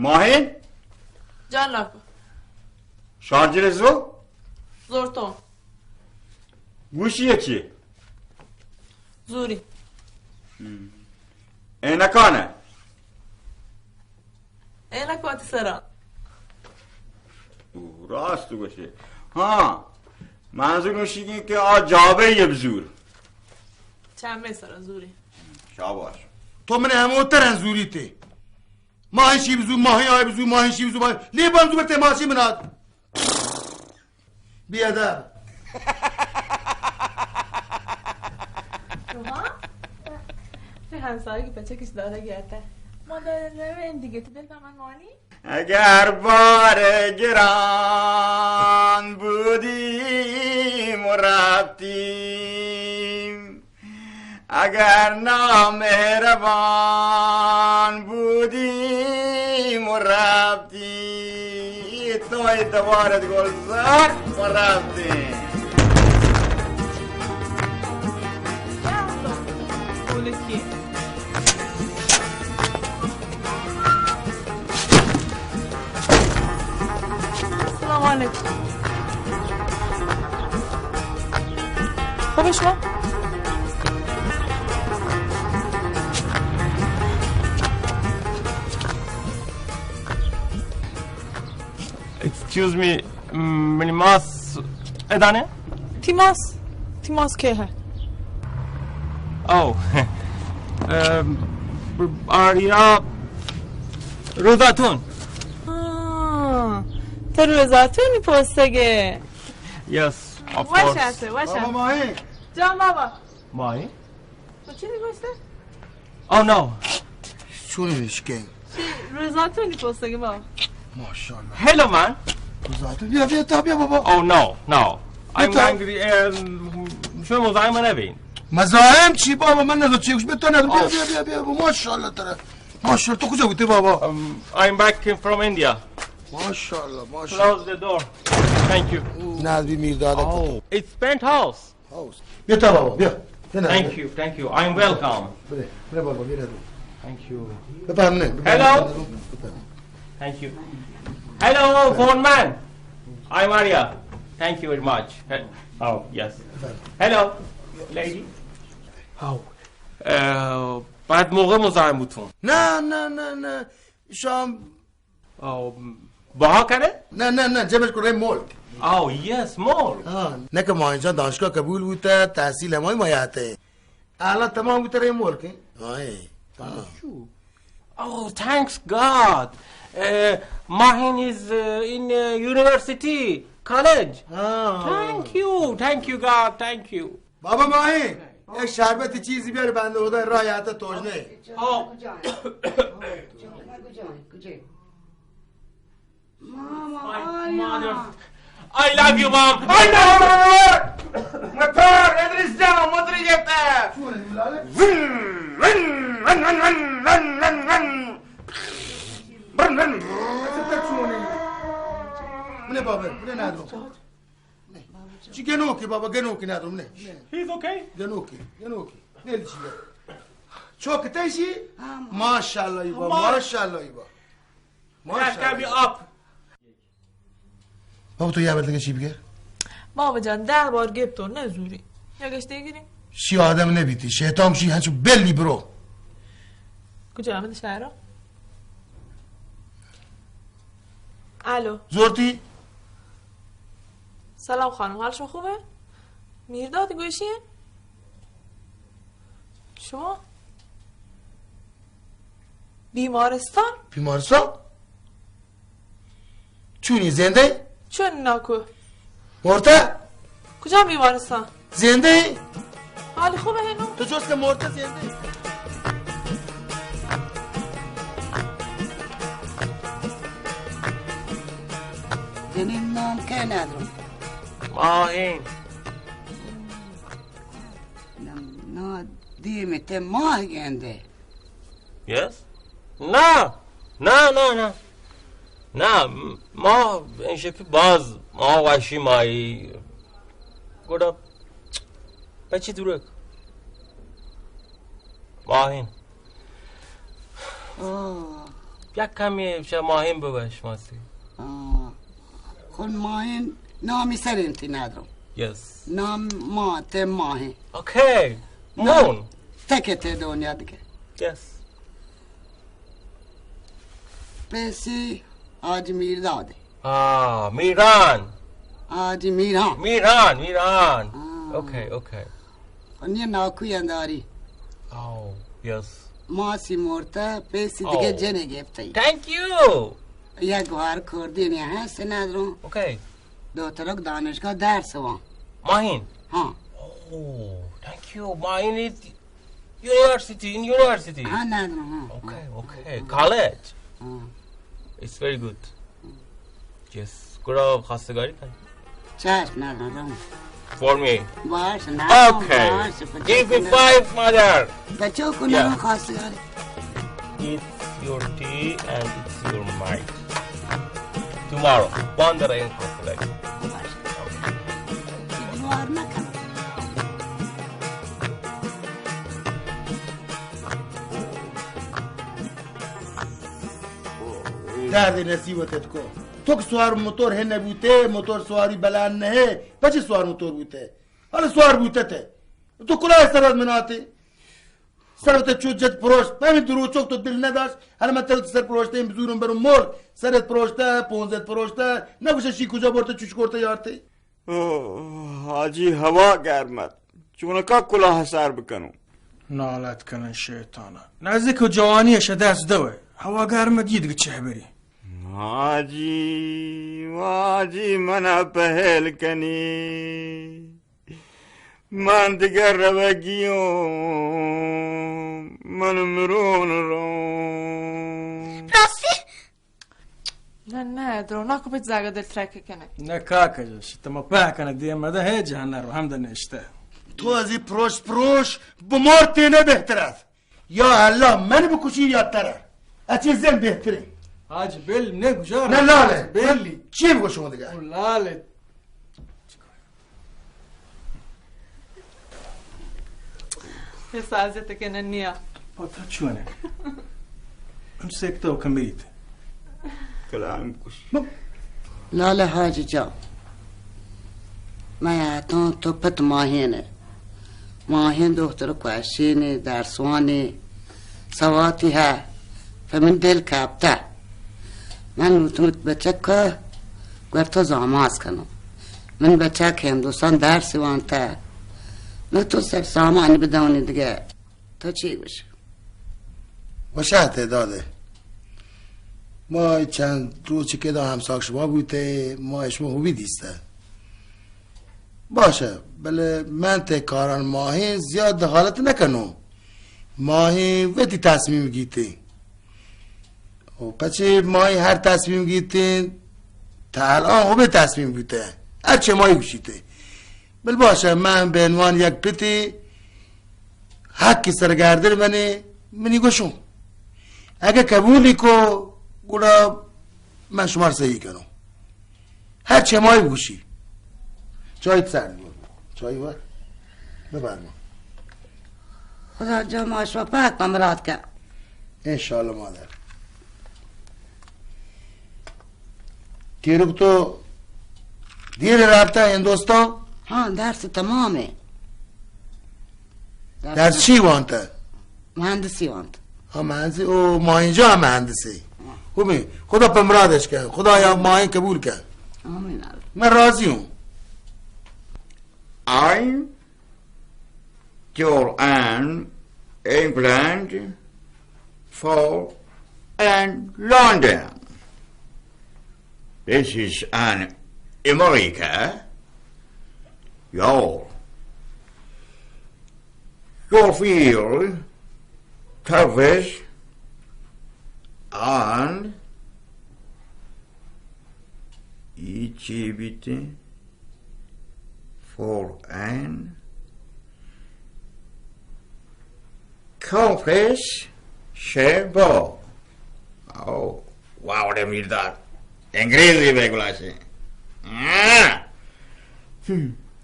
ماهین؟ جان لاکو شارجر زو؟ زورتون گوشیه چی؟ زوری اینکانه؟ اینک باتی سران راست باشه ها منظور میشیدین که جابه یه بزور چند میسران زوری شاباش تو من همه ترن زوری تی ماهین شی بزور ماهین آی بزور ماهین شی بزور لی بام زور تماسی مناد بیادر شما؟ به همسایی که بچه کش داده گرده ما داده این دیگه تو دل من مانی؟ اگر بار گران بودیم و رفتیم اگر نامهربان بودیم و رفتیم توی دوارت گلزار و رفتیم بلوچی سلام علیکم خوبه شما؟ Excuse me, minimas ادانه؟ تیماس که هست؟ Oh, آریا روزاتون تو روزاتونی پستگه Yes, of course واشته بابا ماهین جان بابا ماهی؟ تو چی دیگوشته؟ Oh no چونش که روزاتونی پستگه بابا ماشاءالله Hello man روزاتون بیا تا بیا بابا Oh no I'm بتا. angry شما مزاحم نبین مزاحم چی بابا من نزد چی گوش به تو ندارم بیا ماشاءالله تره ماشاءالله تو کجا بودی بابا I'm back from India ماشاءالله Close the door Thank you ندبی میرداده Oh It's penthouse بیا تا بابا بیا Thank you I'm welcome بیا بابا بیا Thank you بفرمونه Hello Thank you Hello phone man I'm Maria Thank you very much Oh yes Hello lady بعد موقع مزاحم بودتون نه شام باها کنه؟ نه جمعش کنه ملک Oh yes more نه که ماهین جان دانشگاه قبول بوده تحصیل همای مایاته الان تمام بوده رای ملک Oh thanks God Mahin is in university college Thank you God thank you بابا ماهین یک شربت چیزی بیاری بنده خدا رایت توجنه I love you mom I love you موتور ادریس جان موتوری گرفته منه بابا منه ندارم چی گنوکی بابا گنوکی ندارم نه He's okay گنوکی نیل چیه چوکتشی ماشاءالله ایبا ماشاءالله be up بابا تو یه عبد چی بگه بابا جان 10 بار گفتو نه زوری یکش دیگیریم شی آدم نبیتی شیطان شی هنچو بلی برو کجا آمده شهرها؟ الو زورتی سلام خانم حال شما خوبه؟ میرداد گوشیه؟ شما؟ بیمارستان؟ چونی زنده؟ چون ناکو؟ مرته؟ کجا بیمارستان؟ زنده؟ حالی خوبه هنو؟ تو جز که مرته زنده؟ یعنی نام که ندارم ماهین نه دیمت ماه گنده Yes نه ما این شکلی باز ما وحشی مایی گودا بچی دورک ماهین یک کمی ماهین بگوش ماسی. خود ماهین نامی سرینتی ندارم. یس. نام ماته ماهین. اوکی. نون. تکته دنیا دیگه. یس. پیسی آج میرداده. میران. آج میران. میران. اوکی. خونی ناکوی انداری. یس. ماسی مرتا پیسی دیگه جنه گفته. تhank you. یک گوهر کردینی هست ندارم. اوکی. دو ترک دانشگاه درس وان. ماهین. ها. thank you. ماهین is university. ها ندارم. Okay. College. It's very good. Yes. گرا خواستگاری کنی. چشم ندارم. For me. باش ندارم. Okay. Give me 5, mother. بچه کنم خواستگاری. It's your tea and it's your mind. Tomorrow. Ponder in خواستگاری. جوار نکنم. درد نصیبتت کن. تو که سوار موتور هنه بوده، موتور سواری بلند نه، بچه سوار موتور بوده. حالا سوار بوده ته. تو کلاه سرت مناتی. سرت چود جد پروشت. همین درو چوک تو دل نداشت. حالا من تلت سر پروشته این بزورم برم مر. سرت پروشته، پونزت پروشته. نبوشه شی کجا برده چوش کرده یارتی. حاجی هوا گرمد. چونکا کلاه سر بکنم. نالت کنن شیطانا. نزدیک جوانیش دست دوه. هوا گرمه دیگه چه بری. حاجی من پهل کنی. من دیگر روگیم. من مرون رو. راستی؟ نه درو ناکو بیت زاگه دل ترکه کنه. نه کاکا جاش تما پاکنه دیمده هیچ هنر هم دنشته. تو از این پروش بمارتی نه بهترد. یا الله من بکشی یا تره. اچه زن بهتره. حاج بل نه کجا نه لاله بلی چی بگو شما دیگه؟ لاله حسازته کنه نیا. تا چونه؟ امسکتو کمیت. کلام کش. لاله حاجی جان. من تو پت ماهینه. ماهین دختر کوشینی درسوانی سواتی ها. فمن دل کابته. من تو بچه که گرتا زاماز کنم. من بچه که هندوستان درسی وانته. نه تو سر سامانی بدونی دیگه. تو چی بشه؟ باشه تعداده. ما چند روزی که دا همساک شما بوده ما اشما خوبی دیسته. باشه بله من کاران ماهی زیاد دخالت نکنم. ماهی وقتی تصمیم گیتی. و پچه ماهی هر تصمیم گیتین تا الان خوبه تصمیم بوده. هر چه ماهی گوشیده. بل باشه من به عنوان یک پتی حقی سرگردر منی گوشم. اگه قبولی کو گولا من شما رو صحیح کنم. هر چه ماهی گوشی. چایت سرد بود. چای بود ببرم. خدا جا ماشوا پاک بمراد که. انشالله مادر. تیرک تو دیر رابطه هندوستان؟ ها درس تمامه. درس چی وانته؟ مهندسی وانته. ها مهندسی او ماهینجا هم مهندسی. خوبی خدا پمرادش کرد. خدا یا ماهین قبول کرد. آمین. من راضی ہوں. I'm Joanne, England, for and London. This is an America. Your field, service, and Egypt for an conference سرباز. Oh, wow, det blir där. انگریزی بگولاشه.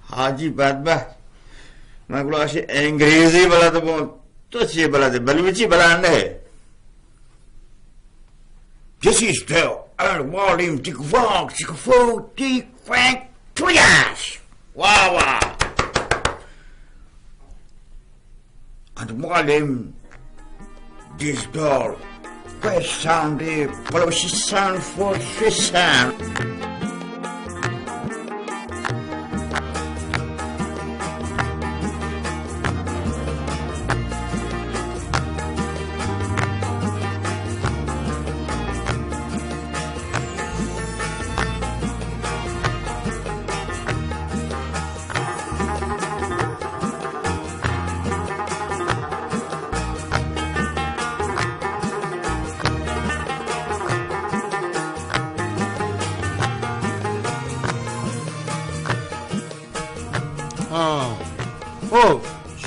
حاجی بدبخت. من گولاشه انگریزی بلده بود. تو چی بلده؟ بلوچی بلنده. Dit is de ارغوانی دیگوان سیکفو دی فرانک تویاش واوا ارغوانی دیزدار قسمت بلوچستان فرسان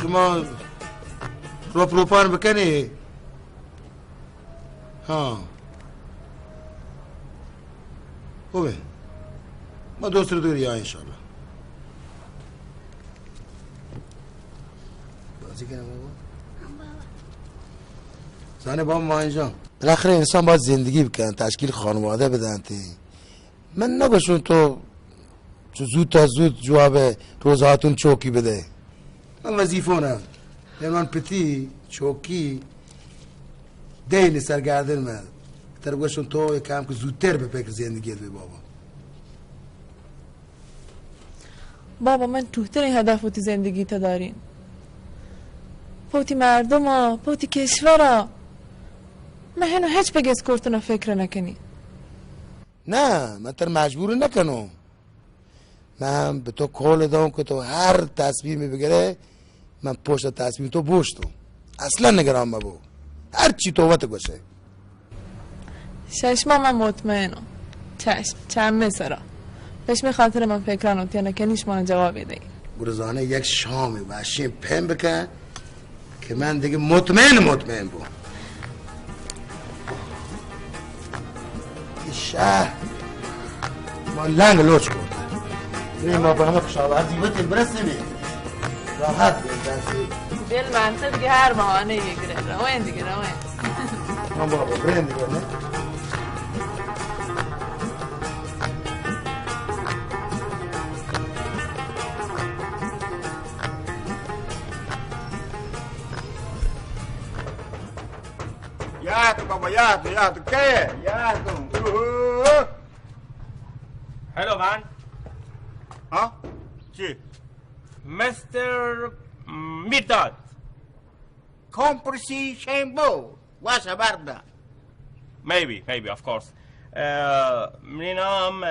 شما روپان بکنی خوبه ما دوست رو دوری ها انشالله بازی کنم بابا زنه بابا ماهین جان بالاخره انسان باید زندگی بکن تشکیل خانواده بدن تی من نگوشون تو زود تا زود جواب روزهاتون چوکی بده من وظیفونم من پتی چوکی دین سرگردن من ترگوشون تو یکم که زودتر به فکر زندگیت به بابا من توتر این هدف پوتی زندگی تا دارین پوتی مردم ها پوتی کشور ها من هنو هیچ بگیز کرتنا فکر نکنی نه من تر مجبور نکنم من به تو کول دام که تو هر تصمیمی بگیره من پشت تصمیم تو بوشتم اصلا نگران مبو هر چی توبت گوشه ششما من مطمئنم چشم چمه سرا پشم خاطر من فکرانو تیا نکنیش من جواب بده روزانه یک شامی وشیم پن بکن که من دیگه مطمئن بود این شهر ما لنگ لوچ کرده بریم ما با همه خوشاوردی بتیم برسیمیم راحت بیم دل منطقه دیگه هر بهانه یگره روین دیگه روین من بابا بریم دیگه نه یاد بابا یاد که یاد Hello man. ها چی Mr. Mirdad. کمپرسی شنبو واش بردا Maybe of course. My نام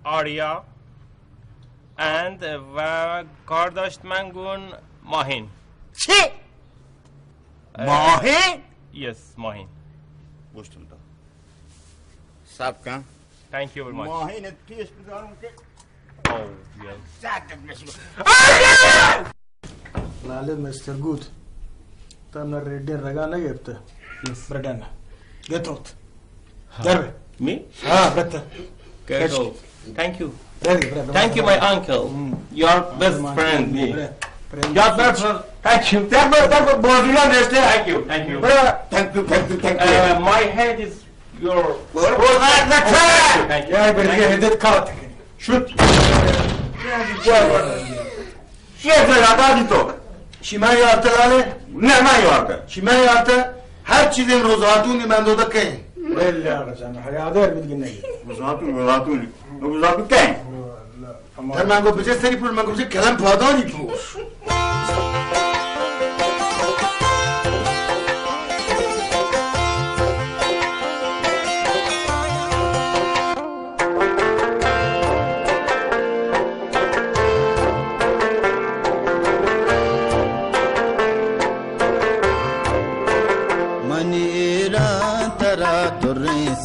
آریا and و کار داشت من گون ماهین. چی ماهین Yes ماهین. گوشتم دا سب کن Thank you very much. ماهین پیش بدارم که Oh yes. ساکت بشی لاله مستر گود تام ریدن رگا نگرفته بردن get out دربه Me? بته Get out. Thank you. Thank you my uncle. Your best friend. Your best friend. Thank you. دربه بازیان رشته Thank you. Thank you. thank you My head is your. Thank you. یا برگه هدت کات شوت چیه زیادادی تو چی من یارته لاله؟ نه من یارده چی من یارته؟ هر چیزی روزهاتونی من دوده که بله آقا جان حیادر بگی نگی روزاتون که در من گفت بچه سری پول من گفت کلم پادانی پوش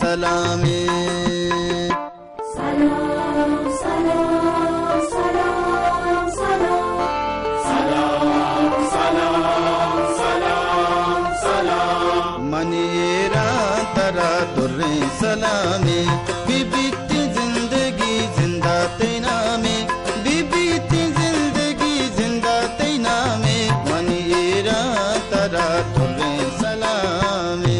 سلامی سلام سلام سلام سلام سلام سلام سلام من ایران ترا در سلامی بی بیتی زندگی زندہ تینامی بی بیتی زندگی زندہ تینامی من ایران ترا در سلامی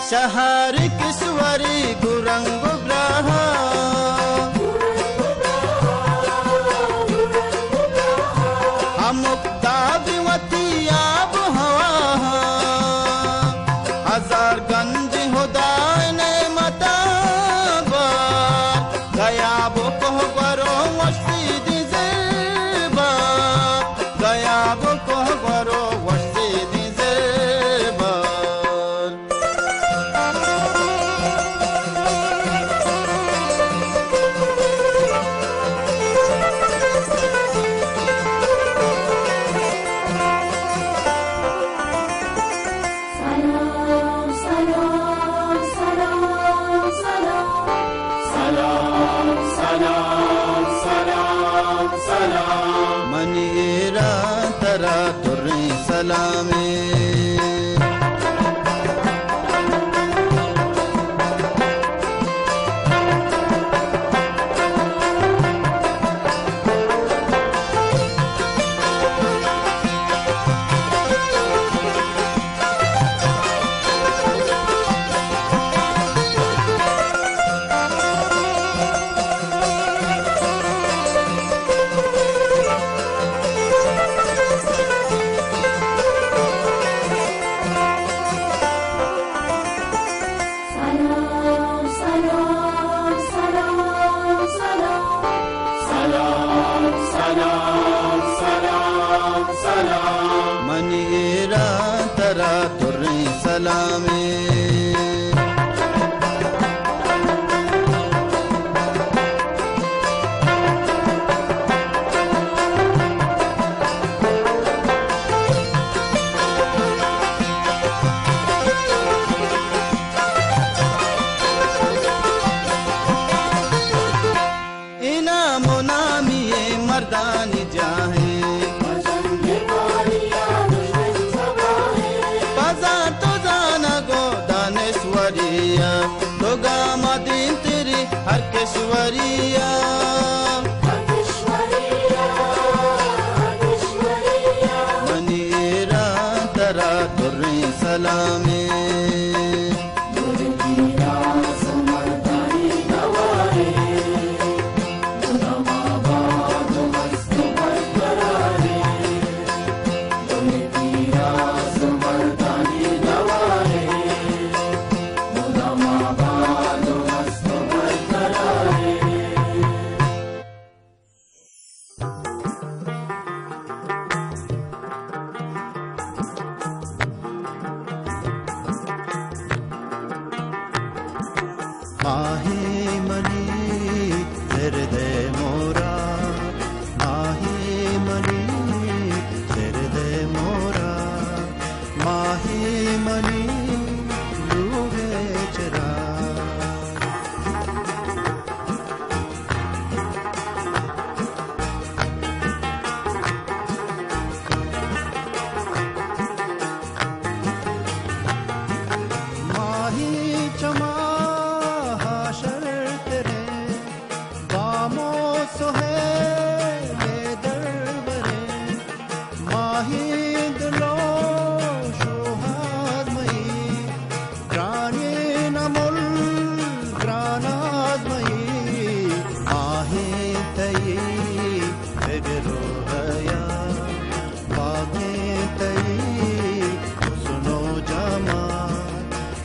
शहर किशोरी गुरंग ग्रहा मुक्ता विवती आब हवा हजार गंज हुदायने मताबार गया वो कह बरो वस्ती ज़ेबा गया वो कह बरो वस्ती ज़ेबा सलामे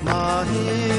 माही